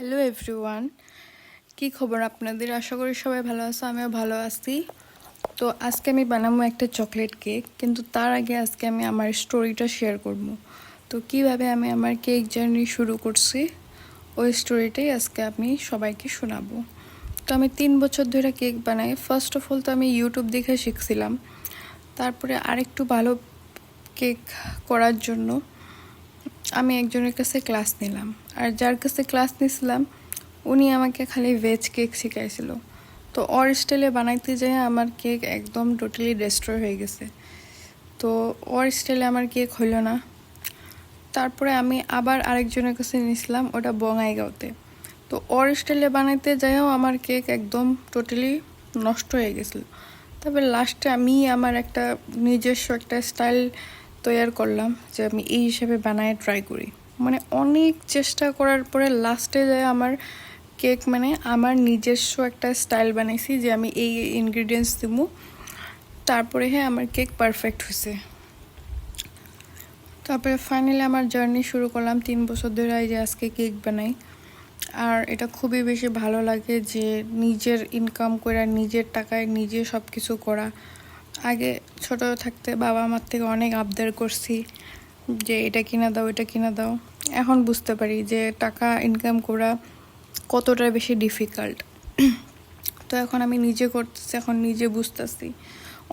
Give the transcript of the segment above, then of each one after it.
Hello everyone, কি খবর আপনাদের? আশা করি সবাই ভালো আছে, আমিও ভালো আছি। তো আজকে আমি বানাবো একটা চকলেট কেক, কিন্তু তার আগে আজকে আমি আমার স্টোরিটা শেয়ার করব। তো কিভাবে আমি আমার কেক জার্নি শুরু করছি ওই স্টোরিটাই আজকে আমি সবাইকে শোনাবো। তো আমি 3 বছর ধরে কেক বানাই। ফার্স্ট অফ অল তো আমি ইউটিউব দেখে শিখছিলাম, তারপরে আরেকটু ভালো কেক করার জন্য আমি একজনের কাছে ক্লাস নিলাম। আর যার কাছে ক্লাস নিয়েছিলাম উনি আমাকে খালি ভেজ কেক শিখাইছিল। তো ওর স্টাইলে বানাইতে যেয়ে আমার কেক একদম টোটালি ডিস্ট্রয় হয়ে গেছে। তো ওর স্টাইলে আমার কেক হইল না। তারপরে আমি আবার আরেকজনের কাছে নিয়েছিলাম, ওটা বঙাইগাঁওতে। তো ওর স্টাইলে বানাইতে যাইও আমার কেক একদম টোটালি নষ্ট হয়ে গেছিলো। তারপরে লাস্টে আমি আমার একটা নিজস্ব একটা স্টাইল তৈরি করলাম যে আমি এই হিসেবে বানায় ট্রাই করি। মানে অনেক চেষ্টা করার পরে লাস্টে যায় আমার কেক মানে আমার নিজস্ব একটা স্টাইল বানাইছি যে আমি এই ইনগ্রিডিয়েন্টস দিব। তারপরে আমার কেক পারফেক্ট হয়েছে। তারপরে ফাইনালি আমার জার্নি শুরু করলাম 3 বছর ধরে যে আজকে কেক বানাই। আর এটা খুবই বেশি ভালো লাগে যে নিজের ইনকাম করে নিজের টাকায় নিজে সব কিছু করা। আগে ছোট থাকতে বাবা মার থেকে অনেক আবদার করছি যে এটা কিনা দাও, এটা কিনা দাও। এখন বুঝতে পারি যে টাকা ইনকাম করা কতটা বেশি ডিফিকাল্ট। তো এখন আমি নিজে করতেছি, এখন নিজে বুঝতেছি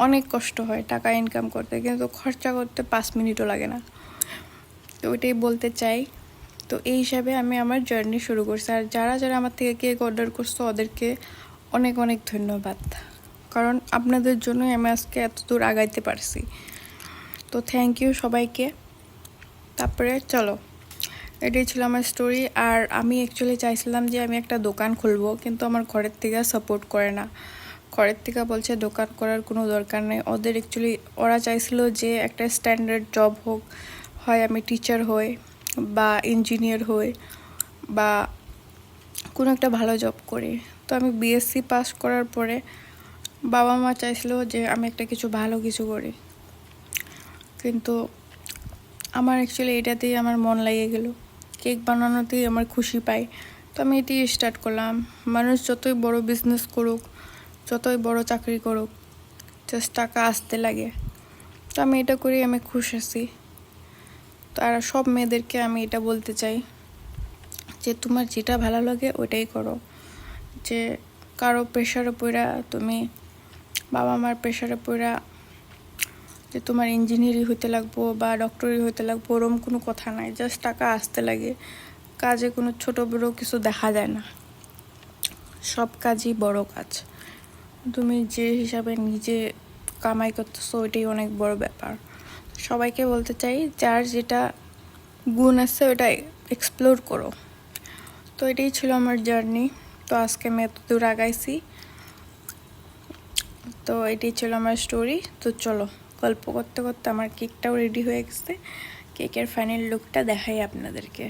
অনেক কষ্ট হয় টাকা ইনকাম করতে, কিন্তু খরচা করতে 5 মিনিটও লাগে না। তো ওইটাই বলতে চাই। তো এই হিসাবে আমি আমার জার্নি শুরু করছি। আর যারা যারা আমার থেকে কেক অর্ডার করছো ওদেরকে অনেক অনেক ধন্যবাদ, কারণ আপনাদের জন্যই আমি আজকে এত দূর আগাইতে পারছি। তো থ্যাংক ইউ সবাইকে। তারপরে চলো, এটাই ছিল আমার স্টোরি। আর আমি অ্যাকচুয়ালি চাইছিলাম যে আমি একটা দোকান খুলবো, কিন্তু আমার ঘরের থেকে সাপোর্ট করে না। ঘরের থেকে বলছে দোকান করার কোনো দরকার নেই ওদের। অ্যাকচুয়ালি ওরা চাইছিল যে একটা স্ট্যান্ডার্ড জব হোক, হয় আমি টিচার হই বা ইঞ্জিনিয়ার হই বা কোনো একটা ভালো জব করি। তো আমি বিএসসি পাস করার পরে বাবা মা চাইছিল যে আমি একটা কিছু ভালো কিছু করি, কিন্তু আমার অ্যাকচুয়ালি এটাতেই আমার মন লেগে গেল, কেক বানানোতেই আমার খুশি পাই। তো আমি এটাই স্টার্ট করলাম। মানুষ যতই বড় বিজনেস করুক, যতই বড় চাকরি করুক, জাস্ট টাকা আসতে লাগে। তো আমি এটা করি, আমি খুশ আছি। তো আর সব মেয়েদেরকে আমি এটা বলতে চাই যে তোমার যেটা ভালো লাগে ওইটাই করো। যে কারো প্রেশারে পড়া, তুমি বাবা মার প্রেশারে পড়া যে তোমার ইঞ্জিনিয়ারিং হইতে লাগবো বা ডক্টরি হইতে লাগবো, ওরম কোনো কথা নাই। জাস্ট টাকা আসতে লাগে। কাজে কোনো ছোট বড় কিছু দেখা যায় না, সব কাজই বড় কাজ। তুমি যে হিসাবে নিজে কামাই করতেছো ওইটাই অনেক বড় ব্যাপার। সবাইকে বলতে চাই যার যেটা গুণ আছে ওটা এক্সপ্লোর করো। তো এটাই ছিল আমার জার্নি। তো আজকে আমি এত দূর আগাইছি। তো এটাই ছিল আমার স্টোরি। তো চলো, গল্প করতে করতে আমার কেকটাও রেডি হয়ে গেছে। কেকের ফাইনাল লুকটা দেখাই আপনাদেরকে।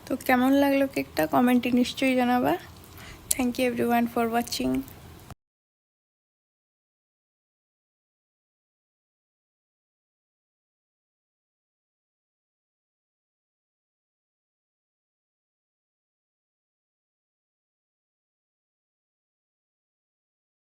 তো কেমন লাগলো কেকটা কমেন্টে নিশ্চয়ই জানাবা। Thank you everyone for watching.